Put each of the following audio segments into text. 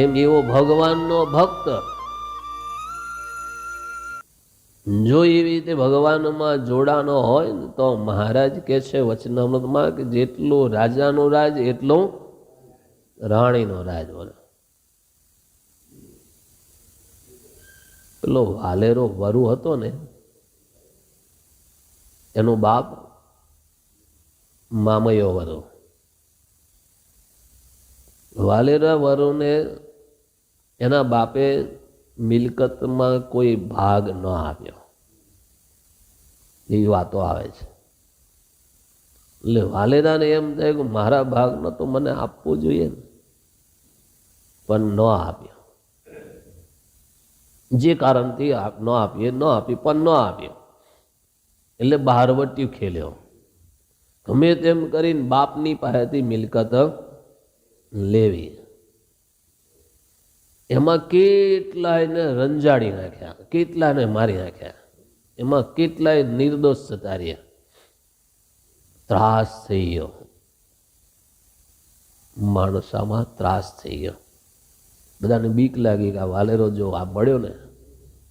એમ એવો ભગવાનનો ભક્ત જો એવી રીતે ભગવાનમાં જોડાનો હોય ને તો મહારાજ કે છે વચનામૃતમાં કે જેટલું રાજાનું રાજ એટલું રાણીનો રાજ બોલે. પેલો વાલેરો વરુ હતો ને એનો બાપ મામયો વરુ. વાલેરા વરુને એના બાપે મિલકતમાં કોઈ ભાગ ન આપ્યો એવી વાતો આવે છે. એટલે વાલેરાને એમ થાય કે મારા ભાગનો તો મને આપવું જોઈએ ને, પણ ન આપ્યો. જે કારણથી ન આપીએ ન આપી પણ ન આપ્યો એટલે બહારવટ્યું ખેલ્યો. ગમે તેમ કરીને બાપની પાસેથી મિલકત લેવી. એમાં કેટલાયને રંજાડી નાખ્યા, કેટલાને મારી નાખ્યા, એમાં કેટલાય નિર્દોષ જતા રહ્યા. ત્રાસ થઈ ગયો, માણસામાં ત્રાસ થઈ ગયો. બધાને બીક લાગી કે આ વાલેરો જો આ મળ્યો ને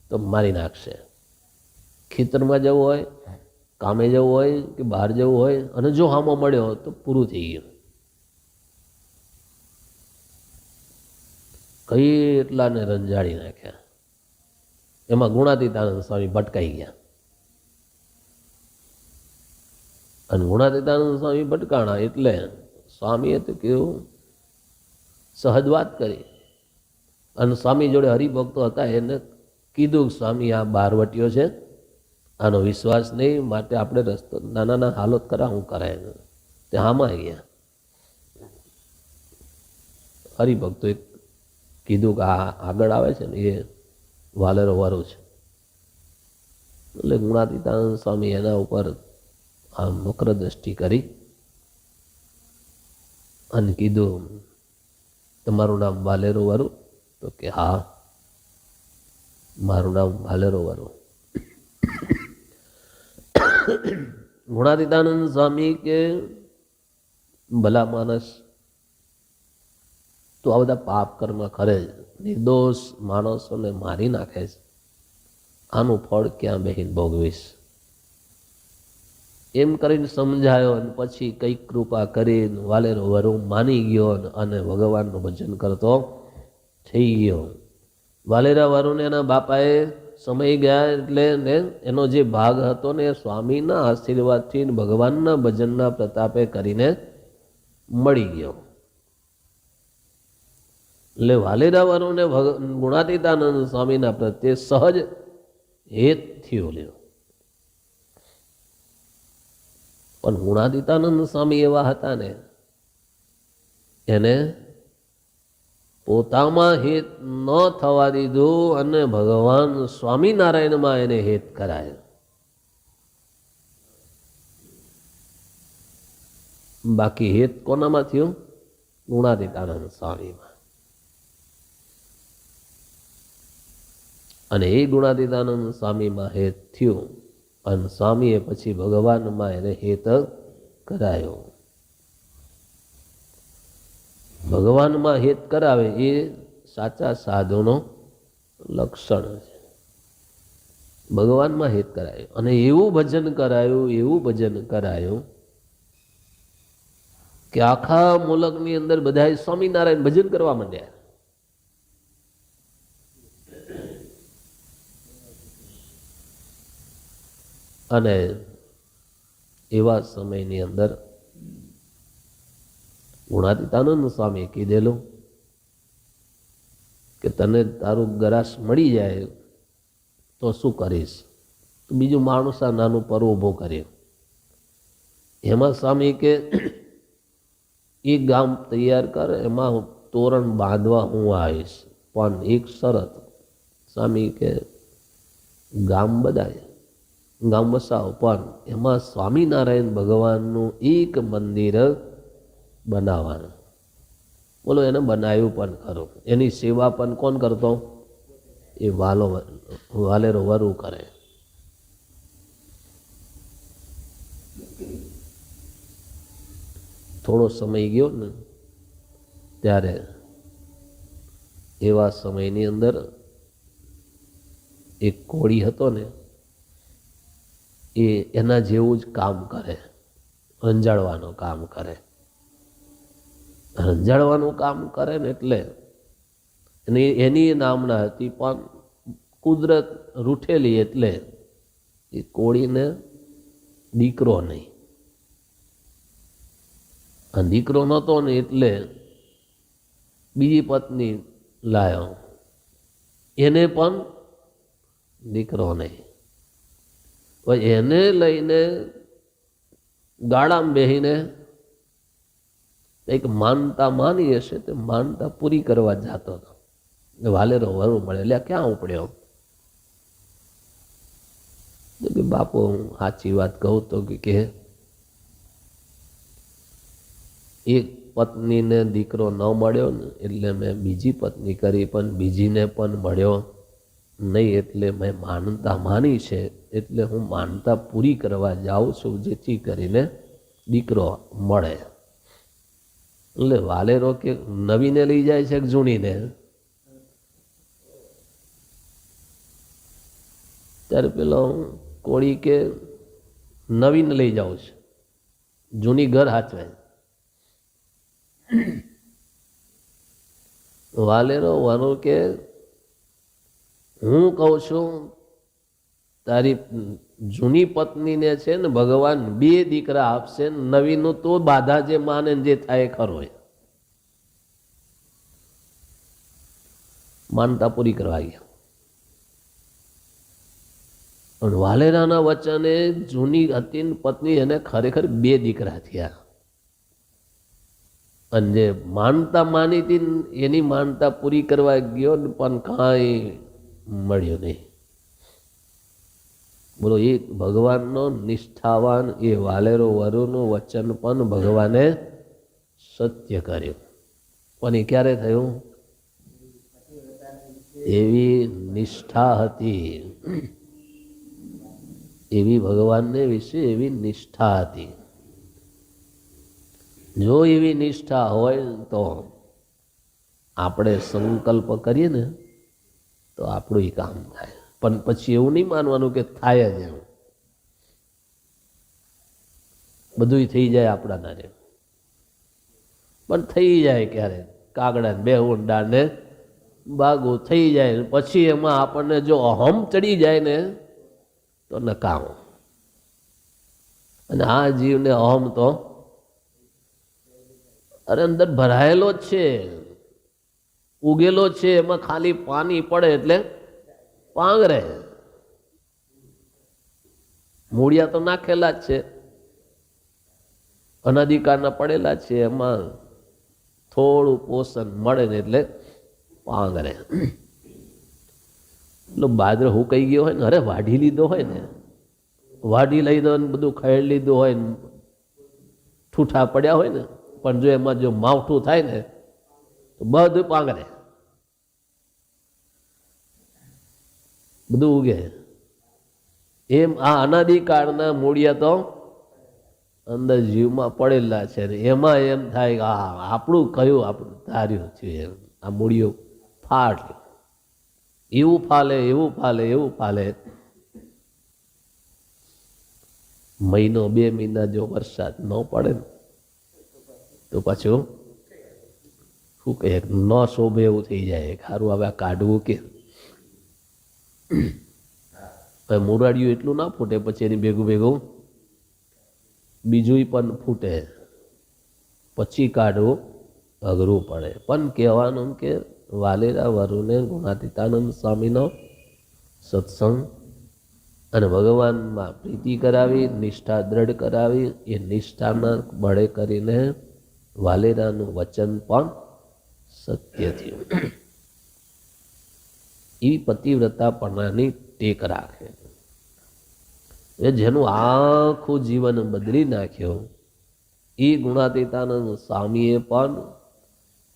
તો મારી નાખશે. ખેતરમાં જવું હોય, કામે જવું હોય કે બહાર જવું હોય અને જો હામો મળ્યો તો પૂરું થઈ ગયું. કેટલાને રંજાડી નાખ્યા. એમાં ગુણાતીતાનંદ સ્વામી ભટકાઈ ગયા. અને ગુણાતીતાનંદ સ્વામી ભટકાણા એટલે સ્વામીએ તો કેવું સહજ વાત કરી. અને સ્વામી જોડે હરિભક્તો હતા એને કીધું સ્વામી આ બારવટીયો છે, આનો વિશ્વાસ નહીં, માટે આપણે રસ્તો નાના હાલત કરા હું કરાય. તે હામાં ગયા. હરિભક્તોએ કીધું કે આ આગળ આવે છે ને એ વાલેરો વારો છે. એટલે ગુણાતીતાનંદ સ્વામી એના ઉપર આમ વક્ર દ્રષ્ટિ કરી અને કીધું તમારું નામ વાલેરો વારું? તો કે હા મારું નામ વાલેરો વારું. ગુણાતીતાનંદ સ્વામી કે ભલા માણસ તો આ બધા પાપ કર્મ કરે છે, નિર્દોષ માણસોને મારી નાખે છે, આનું ફળ ક્યાં બહેન ભોગવીશ? એમ કરીને સમજાયો અને પછી કઈક કૃપા કરીને વાલેરો વરુ માની ગયો અને ભગવાનનું ભજન કરતો થઈ ગયો. વાલેરા વરુને એના બાપાએ સમય ગયા એટલે એનો જે ભાગ હતો ને એ સ્વામીના આશીર્વાદથી ભગવાનના ભજનના પ્રતાપે કરીને મળી ગયો. એટલે વાલેરા વરુને ગુણાતીતાનંદ સ્વામીના પ્રત્યે સહજ હેત થયું લ્યો. પણ ગુણાતીતાનંદ સ્વામી એવા હતા ને એને પોતામાં હેત ન થવા દીધું અને ભગવાન સ્વામિનારાયણમાં એને હેત કરાયો. બાકી હેત કોનામાં થયું? ગુણાતીતાનંદ સ્વામીમાં. અને એ ગુણાતીતાનંદ સ્વામીમાં હેત થયું અને સ્વામીએ પછી ભગવાનમાં એને હેત કરાયો. ભગવાનમાં હેત કરાવે એ સાચા સાધુનો લક્ષણ છે. ભગવાનમાં હેત કરાયું અને એવું ભજન કરાયું, એવું ભજન કરાયું કે આખા મુલકની અંદર બધા સ્વામિનારાયણ ભજન કરવા માંડ્યા. અને એવા સમયની અંદર ગુણાતીતાનંદ સ્વામી કીધેલું કે તને તારું ગરાસ મળી જાય તો શું કરીશ? તો બીજું માણસ આ નાનું પર ઊભું કર્યું. એમાં સ્વામી કે એ ગામ તૈયાર કર, એમાં તોરણ બાંધવા હું આવીશ, પણ એક શરત. સ્વામી કે ગામ બધાય ગામ વસાવો, પણ એમાં સ્વામિનારાયણ ભગવાનનું એક મંદિર બનાવવાનું. બોલો એને બનાવ્યું પણ ખરું. એની સેવા પણ કોણ કરતો? એ વાલેરો વરુ કરે. થોડો સમય ગયો ને ત્યારે એવા સમયની અંદર એક કોળી હતો ને, એ એના જેવું જ કામ કરે, રંજાડવાનું કામ કરે. રંજાડવાનું કામ કરે ને એટલે એની નામના હતી, પણ કુદરત રૂઠેલી એટલે એ કોળીને દીકરો નહીં. આ દીકરો નહોતો ને એટલે બીજી પત્ની લાયો, એને પણ દીકરો નહીં. એને લઈને ગાડામાં બેહીને એક માનતા માની હશે તે માનતા પૂરી કરવા જતો હતો. વાલેરો વરુ મળે, એટલે ક્યાં ઉપડ્યો? કે બાપુ હું સાચી વાત કહું તો કે એક પત્નીને દીકરો ન મળ્યો ને એટલે મેં બીજી પત્ની કરી, પણ બીજીને પણ મળ્યો નહીં, એટલે મેં માનતા માની છે, એટલે હું માનતા પૂરી કરવા જાઉં છું, જેથી કરીને દીકરો મળે. એટલે વાલેરો કે નવીને લઈ જાય છે કે જૂનીને? ત્યારે પેલો કોળી કે નવીને લઈ જાઉં છે, જૂની ઘર હાચવે. વાલેરો વાલો કે હું કહું છું તારી જૂની પત્નીને છે ને ભગવાન 2 દીકરા આપશે, નવીનું તો બાધા જે માને જે થાય ખરો. માનતા પૂરી કરવા ગયા. પણ વાલેરાના વચને જૂની હતી પત્ની એને ખરેખર 2 દીકરા થયા. અને જે માનતા માની હતી એની માનતા પૂરી કરવા ગયો પણ કાંઈ મળ્યું નહીં. બોલો, એ ભગવાનનો નિષ્ઠાવાન એ વાલેરો વરુનું વચન પણ ભગવાને સત્ય કર્યું. પણ એ ક્યારે થયું? એવી નિષ્ઠા હતી, એવી ભગવાનને વિશે એવી નિષ્ઠા હતી. જો એવી નિષ્ઠા હોય તો આપણે સંકલ્પ કરીએ ને તો આપણું કામ થાય. પણ પછી એવું નહીં માનવાનું કે થાય જ એમ, બધું થઈ જાય આપણાના જેમ. પણ થઈ જાય ક્યારે? કાગડા બે ઊંડા ને બાગું થઈ જાય. પછી એમાં આપણને જો અહમ ચડી જાય ને તો નકામો. અને આ જીવને અહમ તો અંદર ભરાયેલો જ છે, ઉગેલો છે, એમાં ખાલી પાણી પડે એટલે પાંગરે. મૂળિયા તો નાખેલા જ છે, અનાધિકારના પડેલા છે, એમાં થોડું પોષણ મળે ને એટલે પાંગરે. એટલે બાજરો હુકાઈ ગયો હોય ને, અરે વાઢી લીધો હોય ને, વાઢી લઈ દો ને બધું ખાઈ લીધું હોય ને, ઠૂઠા પડ્યા હોય ને, પણ જો એમાં જો માવઠું થાય ને તો બધું પાંગરે, બધું ઉગે. એમ આ અનાદિકાળના મૂળિયા તો અંદર જીવમાં પડેલા છે ને એમાં એમ થાય કે આપણું કયું આપણું ધાર્યું છે એમ. આ મૂળિયો ફાટ એવું ફાલે, એવું ફાલે, એવું ફાલે. મહિનો 2 મહિના જો વરસાદ ન પડે ને તો પાછું શું કહે, ન શોભે એવું થઈ જાય. સારું હવે કાઢવું કે મુરાડિયું એટલું ના ફૂટે, પછી એની ભેગું ભેગું બીજું પણ ફૂટે, પછી કાઢવું અઘરું પડે. પણ કહેવાનું કે વાલેરા વરુને ગુણાતીતાનંદ સ્વામીનો સત્સંગ અને ભગવાનમાં પ્રીતિ કરાવી, નિષ્ઠા દ્રઢ કરાવી. એ નિષ્ઠાના બળે કરીને વાલેરાનું વચન પણ સત્ય થયું. એવી પતિવ્રતાપણાની ટેક રાખે. એ જેનું આખું જીવન બદલી નાખ્યું એ ગુણાતીતાનંદ સ્વામીએ પણ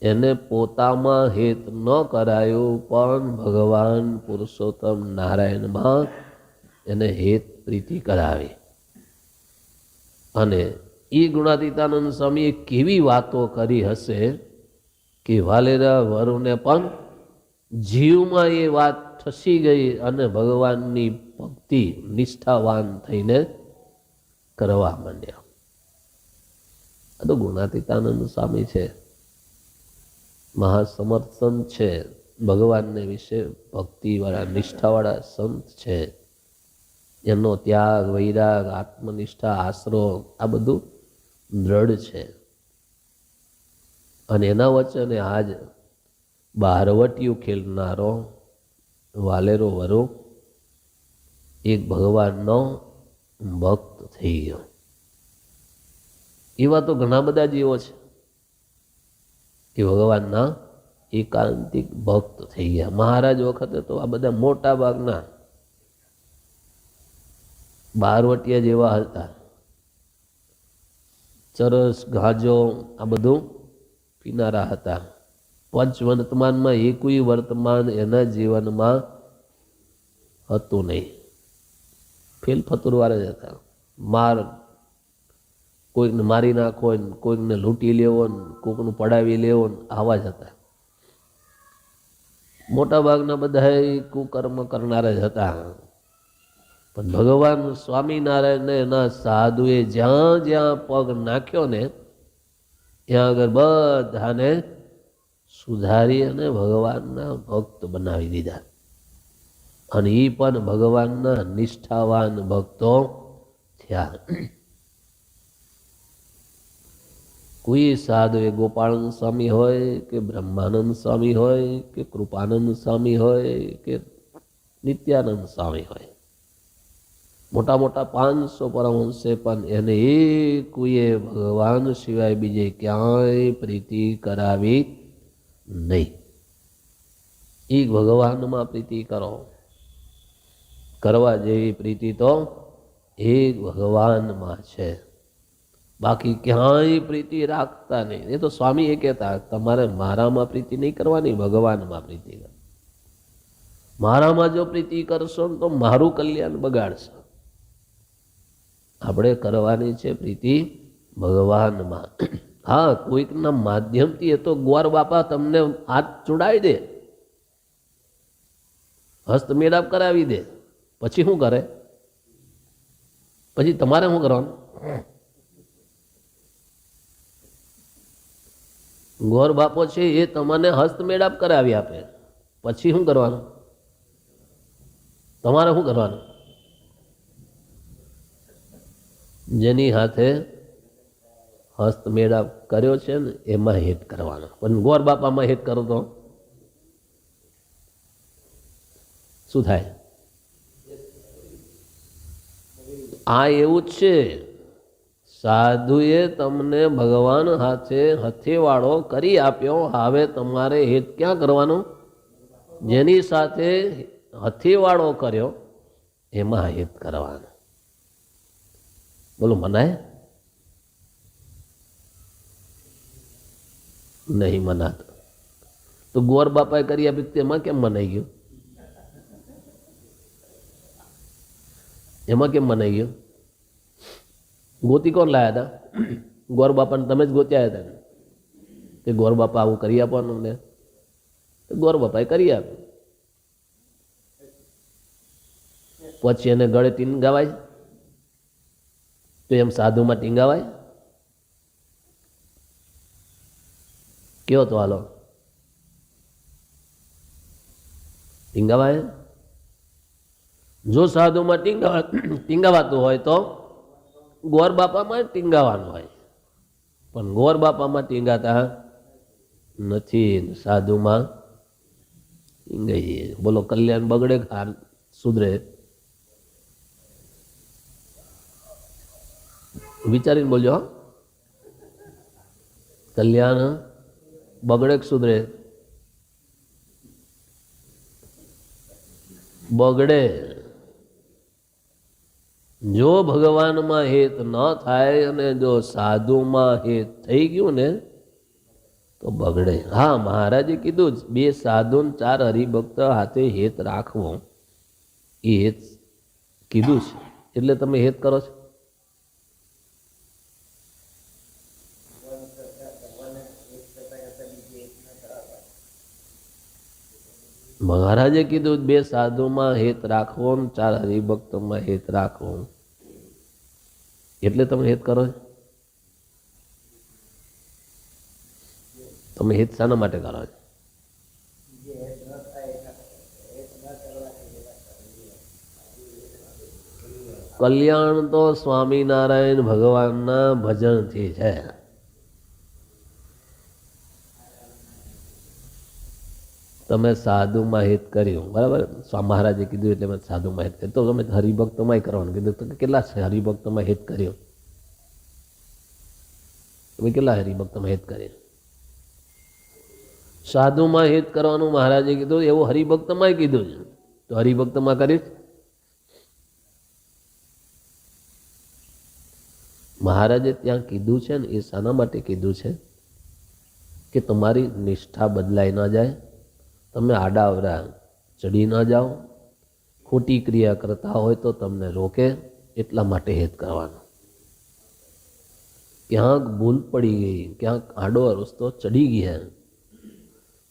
એને પોતામાં હેત ન કરાયું, પણ ભગવાન પુરુષોત્તમ નારાયણમાં એને હેત પ્રીતિ કરાવી. અને એ ગુણાતીતાનંદ સ્વામીએ કેવી વાતો કરી હશે કે વાલેરા વરુને પણ જીવમાં એ વાત ઠસી ગઈ અને ભગવાનની ભક્તિ નિષ્ઠાવાન થઈને કરવા માંડ્યા. આ તો ગુણાતીતાનંદ સ્વામી છે, મહાસમર્થ સંત છે, ભગવાનને વિશે ભક્તિવાળા નિષ્ઠાવાળા સંત છે. એમનો ત્યાગ, વૈરાગ, આત્મનિષ્ઠા, આશરો આ બધું દ્રઢ છે. અને એના વચ્ચે આજ બહારવટિયું ખેલનારો વાલેરો વરુ એક ભગવાનનો ભક્ત થઈ ગયો. એવા તો ઘણા બધા જીવો છે કે ભગવાનના એકાંતિક ભક્ત થઈ ગયા. મહારાજ વખતે તો આ બધા મોટા ભાગના બહારવટિયા જેવા હતા. ચરસ, ગાંજો આ બધું પીનારા હતા. પંચ વર્તમાનમાં એકેય વર્તમાન એના જીવનમાં હતું નહીં. ફેલ ફતુરવાળા જ હતા. કોઈકને મારી નાખો, કોઈકને લૂંટી લેવો, કોઈકનું પડાવી લેવો, આવા જ હતા. મોટા ભાગના બધા કુકર્મ કરનારા જ હતા. પણ ભગવાન સ્વામિનારાયણને એના સાધુએ જ્યાં જ્યાં પગ નાખ્યો ને ત્યાં આગળ બધાને સુધારી અને ભગવાનના ભક્ત બનાવી દીધા. અને એ પણ ભગવાનના નિષ્ઠાવાન ભક્તો થયા. કોઈ સાધુ એ ગોપાળાનંદ સ્વામી હોય કે બ્રહ્માનંદ સ્વામી હોય કે કૃપાનંદ સ્વામી હોય કે નિત્યાનંદ સ્વામી હોય, મોટા મોટા 500 પરમહંસે પણ એને કોઈએ ભગવાન સિવાય બીજે ક્યાંય પ્રીતિ કરાવી નહીં. એ ભગવાનમાં પ્રીતિ કરો. કરવા જેવી પ્રીતિ તો એક ભગવાનમાં છે, બાકી ક્યાંય પ્રીતિ રાખતા નહીં. એ તો સ્વામી એ કહેતા તમારે મારામાં પ્રીતિ નહીં કરવાની, ભગવાનમાં પ્રીતિ કરો. મારામાં જો પ્રીતિ કરશો ને તો મારું કલ્યાણ બગાડશે. આપણે કરવાની છે પ્રીતિ ભગવાનમાં. હા, કોઈકના માધ્યમથી એ તો ગોર બાપા તમને હાથ જોડાવી દે, હસ્ત મેળાપ કરાવી દે, પછી શું કરે? પછી તમારે શું કરવાનું? ગોર બાપો છે એ તમને હસ્ત મેળાપ કરાવી આપે, પછી શું કરવાનું? તમારે શું કરવાનું? જેની હાથે હસ્ત મેળાપ કર્યો છે ને એમાં હેત કરવાનો. પણ ગોર બાપામાં હેત કરો તો શું થાય? આ એવું જ છે. સાધુએ તમને ભગવાન હાથે હથેવાળો કરી આપ્યો, હવે તમારે હેત ક્યાં કરવાનું? જેની સાથે હથેવાળો કર્યો એમાં હેત કરવાનો. બોલો, મનાય? નહીં મનાતો. તો ગોર બાપાએ કરી આપી તેમાં કેમ મનાઈ ગયું? એમાં કેમ મનાઈ ગયું? ગોતી કોણ લાયા હતા? ગોર બાપાને તમે જ ગોત્યા હતા કે ગોર બાપા આવું કરી આપવાનું ને? ગોર બાપાએ કરી આપ્યું. પછી એને ગળે ટીંગાવાય તો એમ સાધુમાં ટીંગાવાય? કયો તો હાલો, ટીંગાવાય? જો સાધુમાં ટીંગાવાતું હોય તો ગોર બાપામાં ટીંગાવાનું હોય, પણ ગોર બાપામાં ટીંગાતા નથી, સાધુમાં ટીંગાઈએ. બોલો, કલ્યાણ બગડે કે સુધરે? વિચારીને બોલજો. કલ્યાણ બગડે કે સુધરે? બગડે. જો ભગવાનમાં હેત ન થાય અને જો સાધુમાં હેત થઈ ગયું ને તો બગડે. હા, મહારાજે કીધું જ 2 સાધુ ને 4 હરિભક્ત હાથે હેત રાખવો, એ હેત કીધું છે. એટલે તમે હેત કરો છો. મહારાજે કીધું 2 સાધુમાં હેત રાખવો ને 4 હરિભક્તોમાં હેત રાખવો, એટલે તમે હેત કરો છો? તમે હેત શાના માટે કરો છો? કલ્યાણ તો સ્વામિનારાયણ ભગવાનના ભજનથી છે. તમે સાધુમાં હિત કર્યું, બરાબર, મહારાજે કીધું એટલે મેં સાધુમાં હિત કર્યું. તો તમે હરિભક્તમાં કરવાનું કીધું, તો કેટલા હરિભક્તમાં હિત કર્યું? તમે કેટલા હરિભક્તમાં હિત કર્યું? સાધુમાં હિત કરવાનું મહારાજે કીધું, એવું હરિભક્તમાં કીધું છે. તો હરિભક્તમાં કરીશ. મહારાજે ત્યાં કીધું છે ને, એ શાના માટે કીધું છે? કે તમારી નિષ્ઠા બદલાઈ ન જાય, તમે આડાઅવળા ચડી ન જાઓ, ખોટી ક્રિયા કરતા હોય તો તમને રોકે, એટલા માટે હેત કરવાનું. ક્યાંક ભૂલ પડી ગઈ, ક્યાંક આડો રસ્તો ચડી ગયા,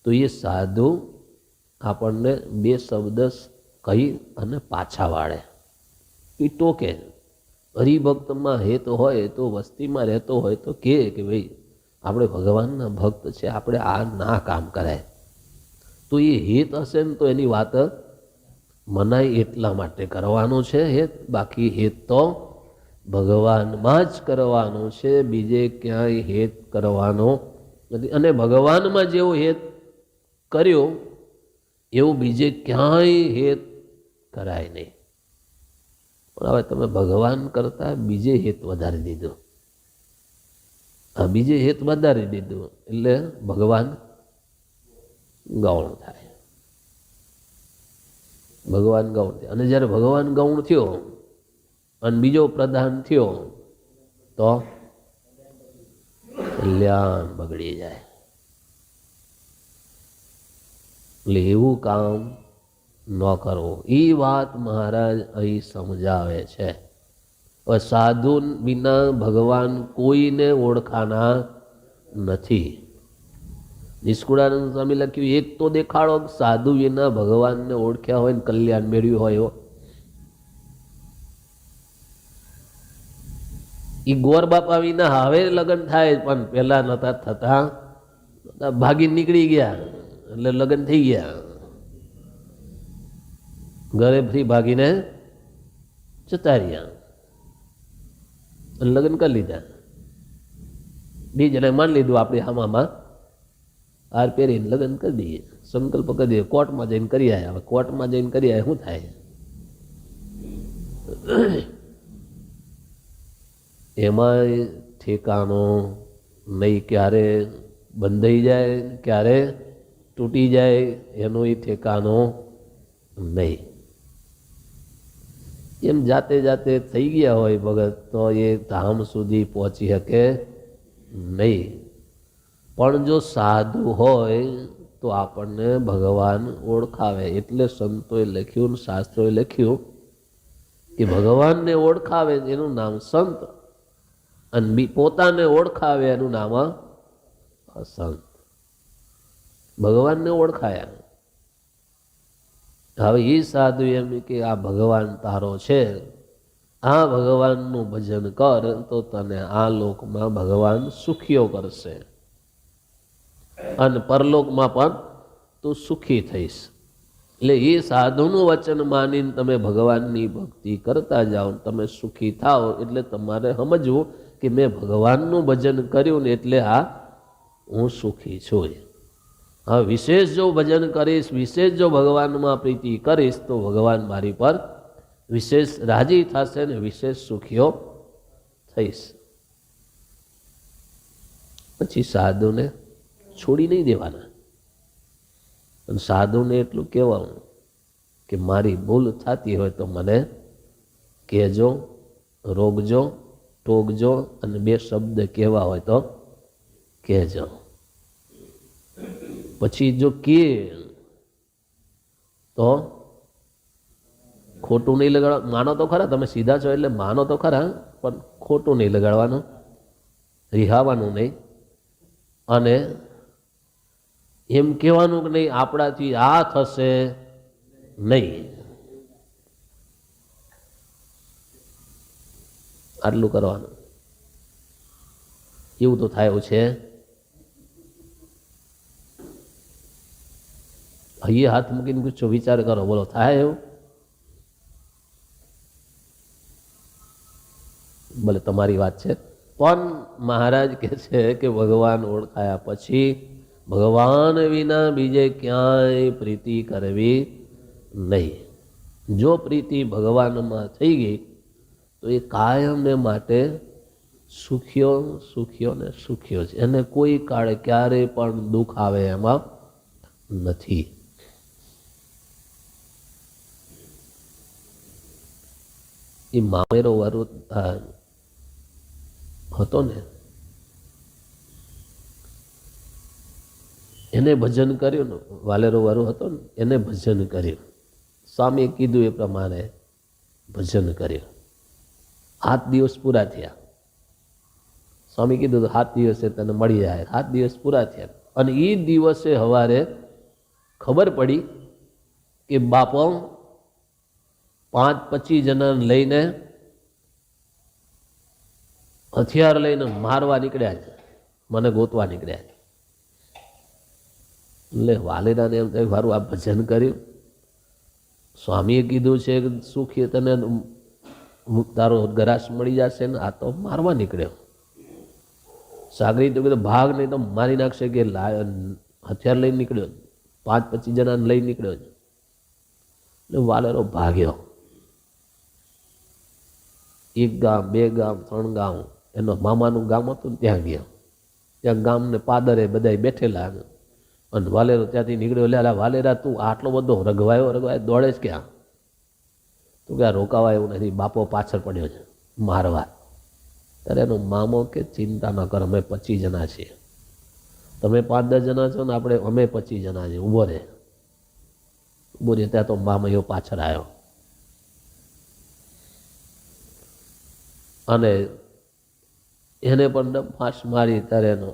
તો એ સાધુ આપણને 2 શબ્દ કહી અને પાછા વાળે, એ ટોકે. હરિભક્તમાં હેત હોય તો વસ્તીમાં રહેતો હોય તો કે ભાઈ આપણે ભગવાનના ભક્ત છે, આપણે આ ના કામ કરાય. તો એ હેત હશે ને તો એની વાત મનાય, એટલા માટે કરવાનું છે હેત. બાકી હેત તો ભગવાનમાં જ કરવાનું છે, બીજે ક્યાંય હેત કરવાનો નથી. અને ભગવાનમાં જેવો હેત કર્યો એવું બીજે ક્યાંય હેત કરાય નહીં. પણ હવે તમે ભગવાન કરતા બીજે હેત વધારી દીધું. બીજે હેત વધારી દીધું એટલે ભગવાન ગૌણ થાય. ભગવાન ગૌણ થાય. અને જ્યારે ભગવાન ગૌણ થયો અને બીજો પ્રધાન થયો તો કલ્યાણ બગડી જાય. એટલે એવું કામ ન કરવો, એ વાત મહારાજ અહીં સમજાવે છે. સાધુ વિના ભગવાન કોઈને ઓળખાના નથી. નિષ્કુળાનંદ સ્વામી લખ્યું, એક તો દેખાડો સાધુ વિના ભગવાનને ઓળખ્યા હોય ને કલ્યાણ મેળવ્યું હોય એવો. એ ગોર બાપા વિના હવે લગ્ન થાય, પણ પેલા નતા થતા, ભાગી નીકળી ગયા એટલે લગ્ન થઈ ગયા. ઘરે ફરી ભાગીને જતા રહ્યા અને લગ્ન કરી લીધા. બીજાને માની લીધું આપણે હામામાં હાર પહેરીને લગ્ન કરી દઈએ, સંકલ્પ કરી દઈએ, કોર્ટમાં જઈને કરી આવ્યા. હવે કોર્ટમાં જઈને કરી આવ્યા શું થાય? એમાંય ઠેકાણો નહીં, ક્યારે બંધાઈ જાય, ક્યારે તૂટી જાય, એનોય ઠેકાણો નહીં. એમ જાતે જાતે થઈ ગયા હોય ભગત તો એ ધામ સુધી પહોંચી શકે નહીં. પણ જો સાધુ હોય તો આપણને ભગવાન ઓળખાવે. એટલે સંતોએ લખ્યું, શાસ્ત્રોએ લખ્યું કે ભગવાનને ઓળખાવે એનું નામ સંત, અને પોતાને ઓળખાવે એનું નામ અસંત. ભગવાનને ઓળખાયા. હવે એ સાધુ એમ કે આ ભગવાન તારો છે, આ ભગવાનનું ભજન કર તો તને આ લોકમાં ભગવાન સુખીઓ કરશે અને પરલોકમાં પણ તું સુખી થઈશ. એટલે એ સાધુનું વચન માનીને તમે ભગવાનની ભક્તિ કરતા જાઓ, તમે સુખી થાઓ. એટલે તમારે સમજવું કે મેં ભગવાનનું ભજન કર્યું ને એટલે આ હું સુખી છું. હા, વિશેષ જો ભજન કરીશ, વિશેષ જો ભગવાનમાં પ્રીતિ કરીશ તો ભગવાન મારી પર વિશેષ રાજી થશે ને વિશેષ સુખીઓ થઈશ. પછી સાધુને છોડી નહીં દેવાના. અને સાધુને એટલું કહેવાનું કે મારી ભૂલ થતી હોય તો મને કહેજો, રોકજો, ટોકજો, અને 2 શબ્દ કહેવા હોય તો કહેજો. પછી જો કે તો ખોટું નહીં લગાડવા. માનો તો ખરા, તમે સીધા છો એટલે માનો તો ખરા, પણ ખોટું નહીં લગાડવાનું, રિહાવાનું નહીં. અને એમ કહેવાનું કે નહીં આપણાથી આ થશે નહીં, આટલું કરવાનું. એવું તો થાય છે. અહીંયા હાથ મૂકીને પૂછો, વિચાર કરો, બોલો થાય એવું? ભલે તમારી વાત છે, પણ મહારાજ કહે છે કે ભગવાન ઓળખાયા પછી ભગવાન વિના બીજે ક્યાંય પ્રીતિ કરવી નહીં. જો પ્રીતિ ભગવાનમાં થઈ ગઈ તો એ કાયમને માટે સુખ્યો સુખ્યો ને સુખ્યો છે. એને કોઈ કાળે ક્યારેય પણ દુઃખ આવે એમાં નથી. એ મામેરો વારો હતો ને, એને ભજન કર્યું ને, વાલેરો વારો હતો ને, એને ભજન કર્યું. સ્વામીએ કીધું એ પ્રમાણે ભજન કર્યું. 7 દિવસ પૂરા થયા. સ્વામી કીધું તો 7 દિવસે તને મળી જાય. 7 દિવસ પૂરા થયા અને એ દિવસે સવારે ખબર પડી કે બાપો 25 જણાને લઈને હથિયાર લઈને મારવા નીકળ્યા છે, મને ગોતવા નીકળ્યા છે. એટલે વાલેરાને એમ થયું મારું આ ભજન કર્યું, સ્વામીએ કીધું છે કે સુખી તને તારો ગરાશ મળી જશે ને, આ તો મારવા નીકળ્યો. સાગરી તો કીધું ભાગ નહીં તો મારી નાખશે, કે હથિયાર લઈને નીકળ્યો, 25 જણાને લઈને નીકળ્યો. એટલે વાલેરો ભાગ્યો. 1 ગામ 2 ગામ 3 ગામ, એનો મામાનું ગામ હતું ને ત્યાં ગયો. ત્યાં ગામને પાદરે બધા બેઠેલા અને વાલેરો ત્યાંથી નીકળ્યો. લે વાલેરા તું આટલો બધો રઘવાયો દોડે જ ક્યાં? તું ક્યાં રોકાવા એવું નથી, બાપો પાછળ પડ્યો છે મારવા. ત્યારે એનો મામો કે ચિંતા ન કર, અમે 25 જણા છીએ, તમે 5-10 જણા છો ને, આપણે અમે 25 જણા છીએ, ઊભો રહે. ઊભો રહે ત્યાં તો મામયો પાછળ આવ્યો અને એને પણ ફાંસ મારી. ત્યારે એનો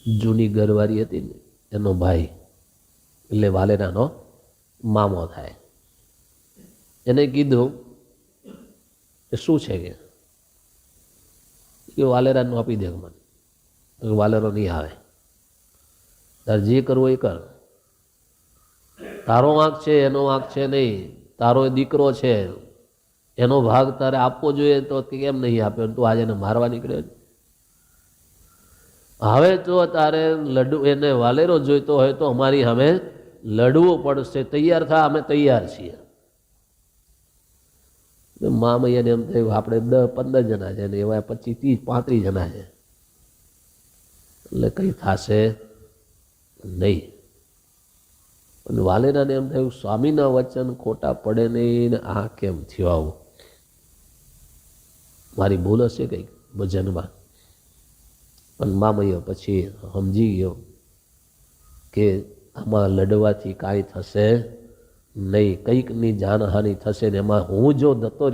જૂની ઘરવાળી હતી ને, એનો ભાઈ, એટલે વાલેરાનો મામો થાય, એને કીધું કે શું છે કે વાલેરાનું આપી દે મને. વાલેરો નહીં આવે, તારે જે કરવું એ કર, તારો વાંક છે એનો વાંક છે નહીં, તારો દીકરો છે એનો ભાગ તારે આપવો જોઈએ તો કેમ નહીં આપ્યો? તું આજે એને મારવા નીકળ્યો. હવે જો તારે એને વાલેરો જોઈતો હોય તો અમારી સામે લડવું પડશે, તૈયાર થા, અમે તૈયાર છીએ. મામૈયાને એમ થયું આપણે 10-15 જણા છે ને એવા 25-30-35 જણા છે, એટલે કંઈ થશે નહીં. અને વાલેરાને એમ થયું સ્વામીના વચન ખોટા પડે નહીં ને, આ કેમ થયું આવું? મારી ભૂલ હશે કંઈક ભજનમાં. પણ મામૈયો પછી સમજી ગયો કે આમાં લડવાથી કાંઈ થશે નહીં, કંઈકની જાનહાનિ થશે ને એમાં હું જો જતો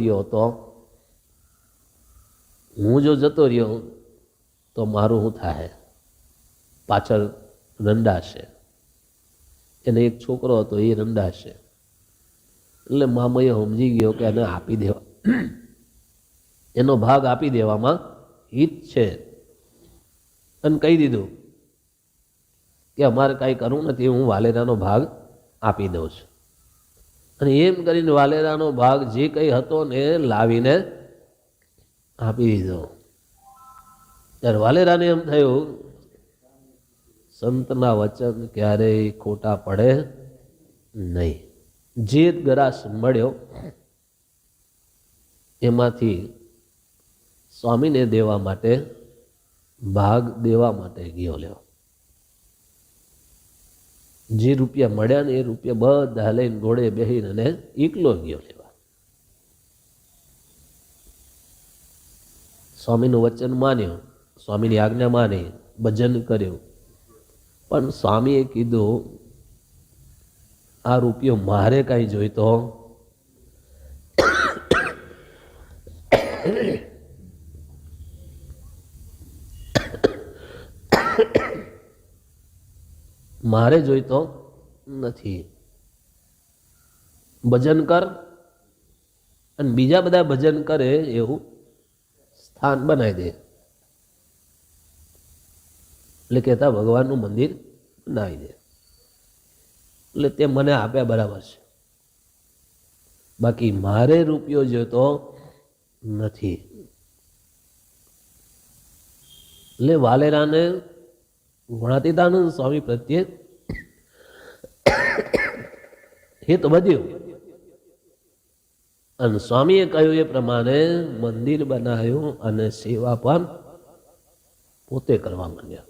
રહ્યો તો મારું શું થાય? પાછળ રંડાશે. એને એક છોકરો હતો, એ રંડાશે. એટલે મામૈયો સમજી ગયો કે એને આપી દેવા, એનો ભાગ આપી દેવામાં હિત છે. અને કહી દીધું કે અમારે કાંઈ કરવું નથી, હું વાલેરાનો ભાગ આપી દઉં છું. અને એમ કરીને વાલેરાનો ભાગ જે કંઈ હતો ને લાવીને આપી દીધો. ત્યારે વાલેરાને એમ થયું સંતના વચન ક્યારેય ખોટા પડે નહીં. જે ગરાસ મળ્યો એમાંથી સ્વામીને દેવા માટે, ભાગ દેવા માટે ગયો લેવા. જે રૂપિયા મળ્યા ને એ રૂપિયા બધા લઈને ઘોડે બેસીને અને એકલો ગયો લેવા. સ્વામીનું વચન માન્યું, સ્વામીની આજ્ઞા માની, ભજન કર્યું. પણ સ્વામીએ કીધું આ રૂપિયો મારે કાંઈ જોઈતો મારે જોઈતો નથી. ભજન કર અને બીજા બધા ભજન કરે એવું સ્થાન બનાવી દે. એટલે કહેતા ભગવાનનું મંદિર બનાવી દે. એટલે તે મને આપ્યા બરાબર છે, બાકી મારે રૂપિયો જોઈતો નથી. એટલે વાલેરાને ગુણાતીતાનંદ સ્વામી પ્રત્યે હિત વધ્યું અને સ્વામીએ કહ્યું એ પ્રમાણે મંદિર બનાવ્યું અને સેવા પણ પોતે કરવા માંડ્યા.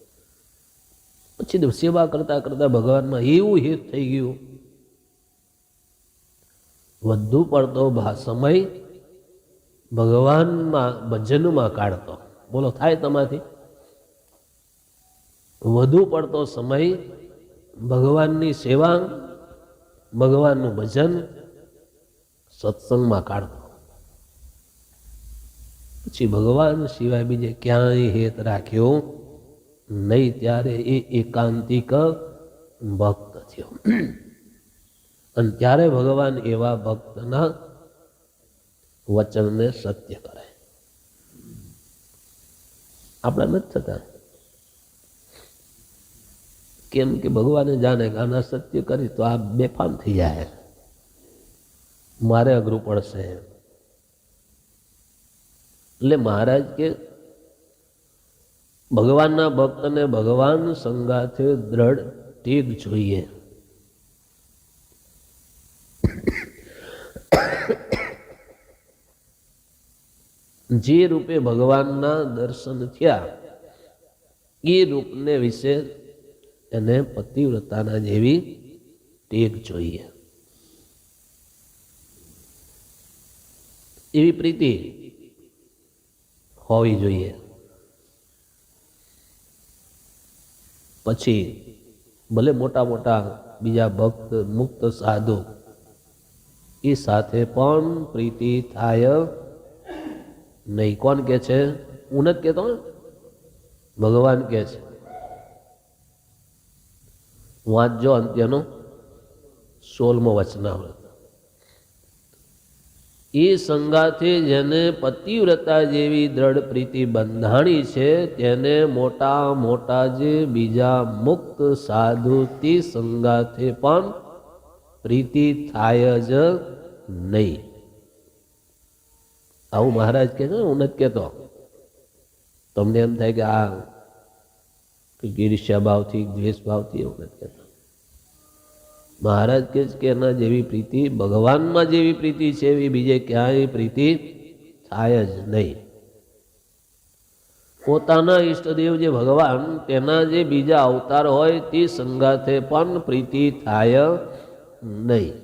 પછી સેવા કરતા કરતા ભગવાનમાં એવું હિત થઈ ગયું, વધુ પડતો સમય ભગવાનમાં ભજનમાં કાઢતો. બોલો, થાય તમારાથી? વધુ પડતો સમય ભગવાનની સેવા, ભગવાનનું ભજન, સત્સંગમાં કાઢતો. પછી ભગવાન સિવાય બીજે ક્યાંય હેત રાખ્યો નહીં. ત્યારે એ એકાંતિક ભક્ત થયો. અને ત્યારે ભગવાન એવા ભક્તના વચનને સત્ય કરે. આપણે નથી થતા. કેમ કે ભગવાને જાણે કે આના સત્ય કરી તો આ બેફામ થઈ જાય, મારે અઘરું પડશે. એટલે મહારાજ કે ભગવાનના ભક્તને ભગવાન સંગાથે દ્રઢ ટેગ જોઈએ. જે રૂપે ભગવાનના દર્શન થયા એ રૂપને વિશે એને પતિવ્રતાના જેવી ટેગ જોઈએ. એવી પ્રીતિ હોવી જોઈએ. પછી ભલે મોટા મોટા બીજા ભક્ત મુક્ત સાધુ એ સાથે પણ પ્રીતિ થાય નહીં. કોણ કે છે? હું નથી કહેતો, ભગવાન કે છે. વાંચજો અંત્યનો 16મો વચનામૃત. એ સંગાથે જેને પતિવ્રતા જેવી દ્રઢ પ્રીતિ બંધાણી છે તેને મોટા મોટા જે બીજા મુક્ત સાધુ તે સંગાથે પણ પ્રીતિ થાય જ નહીં. આવું મહારાજ કહે છે. હું નથી કહેતો. તમને એમ થાય કે આ ઈર્ષ્યા ભાવથી, દ્વેષ ભાવથી, એવું નથી કહેતો. મહારાજ કહે છે કે એના જેવી પ્રીતિ, ભગવાનમાં જેવી પ્રીતિ છે એવી બીજે ક્યાંય પ્રીતિ થાય જ નહીં. પોતાના ઈષ્ટદેવ જે ભગવાન, તેના જે બીજા અવતાર હોય તે સંગાથે પણ પ્રીતિ થાય નહીં.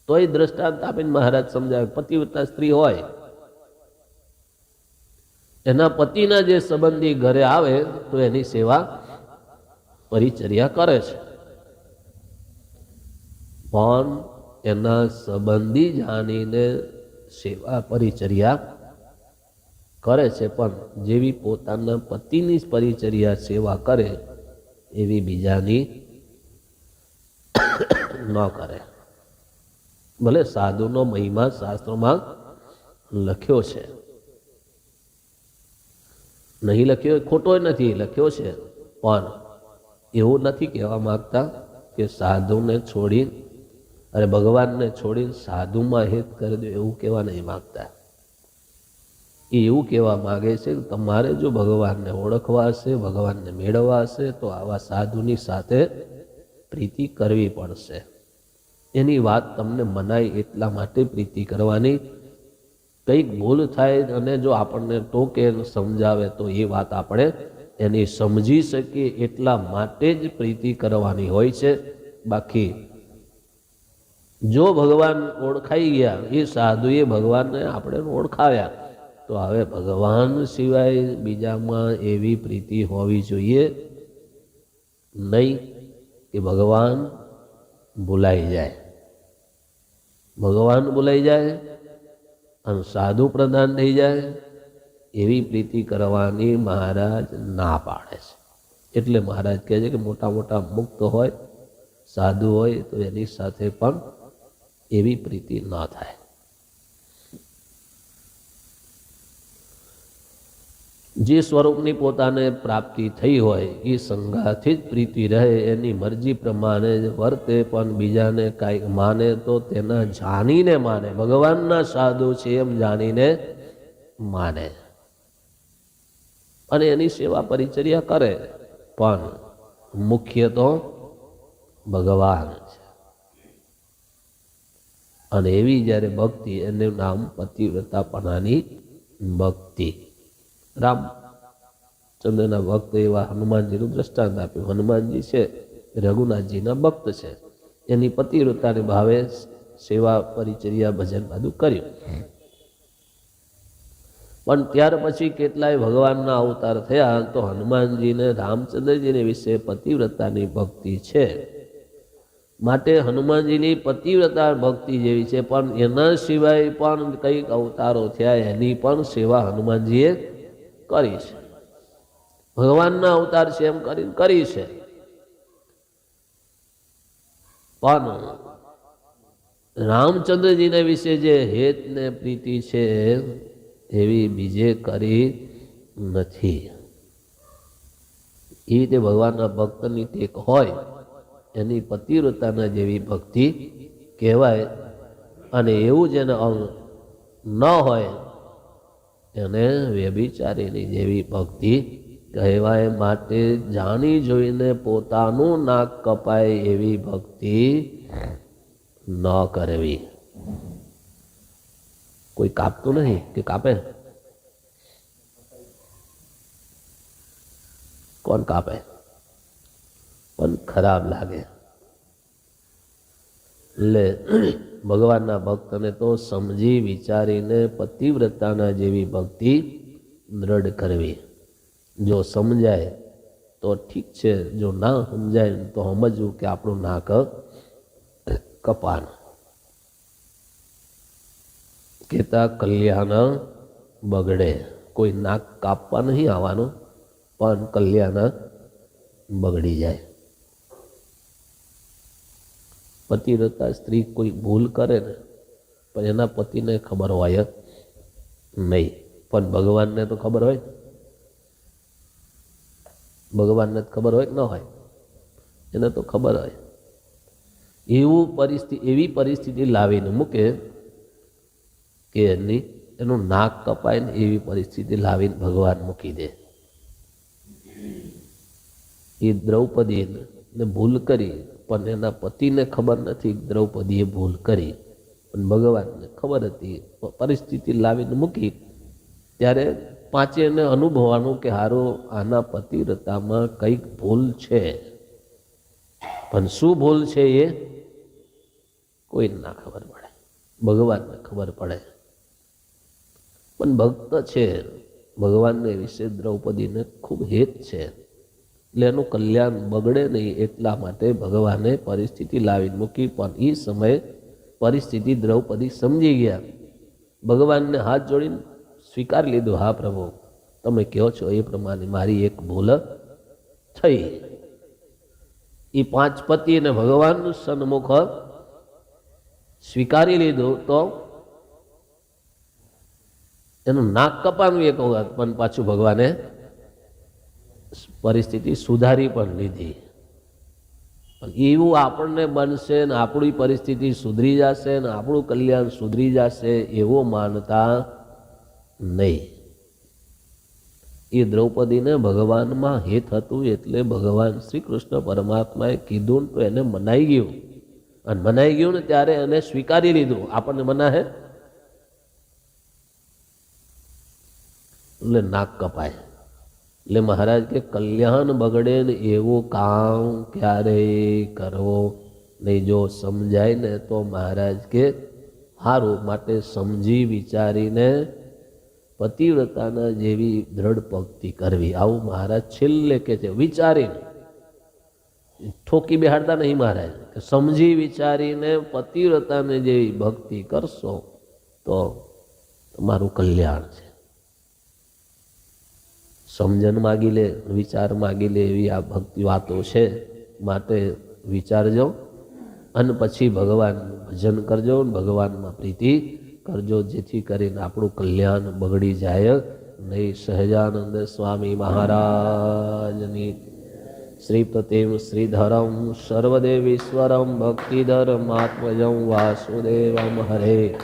તોય દ્રષ્ટાંત આપીને મહારાજ સમજાવે. પતિવ્રતા સ્ત્રી હોય, એના પતિના જે સંબંધી ઘરે આવે તો એની સેવા પરિચર્યા કરે છે, પણ એના સંબંધી જાણીને સેવા પરિચર્યા કરે છે, પણ જેવી પોતાના પતિની પરિચર્યા સેવા કરે એવી બીજાની ન કરે. ભલે સાધુનો મહિમા શાસ્ત્રોમાં લખ્યો છે, નહીં લખ્યો ખોટો નથી, લખ્યો છે, પણ એવું નથી કહેવા માંગતા કે સાધુને છોડી અરે ભગવાનને છોડીને સાધુમાં હેત કરી દો, એવું કહેવા નહીં માંગતા. એ એવું કહેવા માગે છે કે તમારે જો ભગવાનને ઓળખવા હશે, ભગવાનને મેળવવા હશે તો આવા સાધુની સાથે પ્રીતિ કરવી પડશે. એની વાત તમને મનાય એટલા માટે પ્રીતિ કરવાની. કંઈક ભૂલ થાય અને જો આપણને ટોકે સમજાવે તો એ વાત આપણે એની સમજી શકીએ એટલા માટે જ પ્રીતિ કરવાની હોય છે. બાકી જો ભગવાન ઓળખાઈ ગયા, એ સાધુએ ભગવાનને આપણે ઓળખાવ્યા, તો હવે ભગવાન સિવાય બીજામાં એવી પ્રીતિ હોવી જોઈએ નહીં કે ભગવાન ભૂલાઈ જાય. ભગવાન ભૂલાઈ જાય અને સાધુ પ્રધાન થઈ જાય, એવી પ્રીતિ કરવાની મહારાજ ના પાડે છે. એટલે મહારાજ કહે છે કે મોટા મોટા મુક્ત હોય, સાધુ હોય, તો એની સાથે પણ એવી પ્રીતિ ન થાય. જે સ્વરૂપની પોતાને પ્રાપ્તિ થઈ હોય એ સંગાથી જ પ્રીતિ રહે, એની મરજી પ્રમાણે વર્તે, પણ બીજાને કાંઈક માને તો તેના જાણીને માને, ભગવાનના સાધુ છે એમ જાણીને માને અને એની સેવા પરિચર્યા કરે, પણ મુખ્ય તો ભગવાન છે. અને એવી જ્યારે ભક્તિ, એનું નામ પતિવ્રતાપણાની ભક્તિ. રામચંદ્રના ભક્ત એવા હનુમાનજીનું દ્રષ્ટાંત આપ્યું. હનુમાનજી છે રઘુનાથજીના ભક્ત છે, એની પતિવ્રતાને ભાવે સેવા પરિચર્યા ભજન બધું કર્યું. પણ ત્યાર પછી કેટલાય ભગવાનના અવતાર થયા, તો હનુમાનજીને રામચંદ્રજીને વિશે પતિવ્રતાની ભક્તિ છે, માટે હનુમાનજીની પતિવ્રતા ભક્તિ જેવી છે. પણ એના સિવાય પણ કંઈક અવતારો થયા, એની પણ સેવા હનુમાનજીએ કરી છે. ભગવાનના અવતાર છે એમ કરીને કરી છે, પણ રામચંદ્રજીને વિશે જે હેત ને પ્રીતિ છે એવી બીજે કરી નથી. એ રીતે ભગવાનના ભક્તની ટેક હોય એની પતિવ્રતાના જેવી ભક્તિ કહેવાય, અને એવું જેને ન હોય એને વ્યભિચારીની જેવી ભક્તિ કહેવાય. માટે જાણી જોઈને પોતાનું નાક કપાય એવી ભક્તિ ન કરવી. કોઈ કાપતું નહીં કે કાપે? કોણ કાપે? પણ ખરાબ લાગે. એટલે ભગવાનના ભક્તને તો સમજી વિચારીને પતિવ્રતાના જેવી ભક્તિ દ્રઢ કરવી. જો સમજાય તો ઠીક છે, જો ના સમજાય તો સમજવું કે આપણું નાક કપાનું. કહેતા કલ્યાણ બગડે. કોઈ નાક કાપવા નહીં આવવાનું, પણ કલ્યાણ બગડી જાય. પતિવ્રતા સ્ત્રી કોઈ ભૂલ કરે ને, પણ એના પતિને ખબર હોય નહીં, પણ ભગવાનને તો ખબર હોય. ભગવાનને ખબર હોય કે ન હોય? એને તો ખબર હોય. એવી પરિસ્થિતિ લાવીને મૂકે કે એનું નાક કપાય ને એવી પરિસ્થિતિ લાવીને ભગવાન મૂકી દે. એ દ્રૌપદીને ભૂલ કરી, પણ એના પતિને ખબર નથી દ્રૌપદીએ ભૂલ કરી, પણ ભગવાનને ખબર હતી. પરિસ્થિતિ લાવીને મૂકી ત્યારે પાંચેને અનુભવવાનું કે હારું આના પતિવ્રતામાં કંઈક ભૂલ છે, પણ શું ભૂલ છે એ કોઈને ના ખબર પડે, ભગવાનને ખબર પડે. પણ ભક્ત છે, ભગવાનને વિશે દ્રૌપદીને ખૂબ હેત છે, એટલે એનું કલ્યાણ બગડે નહીં એટલા માટે ભગવાને પરિસ્થિતિ લાવી મૂકી. પણ એ સમયે પરિસ્થિતિ દ્રૌપદી સમજી ગયા. ભગવાનને હાથ જોડીને સ્વીકારી લીધું, હા પ્રભુ તમે કહો છો એ પ્રમાણે મારી એક ભૂલ થઈ. એ પાંચ પતિને ભગવાનનું સન્મુખ સ્વીકારી લીધું તો એનું નાક કપાનું એક વખત, પણ પાછું ભગવાને પરિસ્થિતિ સુધારી પણ લીધી. પણ એવું આપણને બનશે ને આપણી પરિસ્થિતિ સુધરી જશે ને આપણું કલ્યાણ સુધરી જશે એવો માનતા નહીં. એ દ્રૌપદીને ભગવાનમાં હેત હતું, એટલે ભગવાન શ્રી કૃષ્ણ પરમાત્માએ કીધું તો એને મનાઈ ગયું, અને મનાઈ ગયું ને ત્યારે એને સ્વીકારી લીધું. આપણને મનાહે એટલે નાક કપાય. એટલે મહારાજ કે કલ્યાણ બગડે ને એવું કામ ક્યારેય કરવો નહીં. જો સમજાય ને તો મહારાજ કે સારું, માટે સમજી વિચારીને પતિવ્રતાના જેવી દ્રઢ ભક્તિ કરવી. આવું મહારાજ છેલ્લે કે છે. વિચારીને, ઠોકી બેહાડતા નહીં મહારાજ, કે સમજી વિચારીને પતિવ્રતાને જેવી ભક્તિ કરશો તો તમારું કલ્યાણ છે. સમજણ માગી લે, વિચાર માગી લે એવી આ ભક્તિ વાતો છે. માટે વિચારજો અને પછી ભગવાનનું ભજન કરજો, ભગવાનમાં પ્રીતિ કરજો, જેથી કરીને આપણું કલ્યાણ બગડી જાય નહીં. સહજાનંદ સ્વામી મહારાજની શ્રીપતિમ શ્રીધરમ સર્વદેવીશ્વરમ ભક્તિધર્માત્મજં વાસુદેવમ હરે.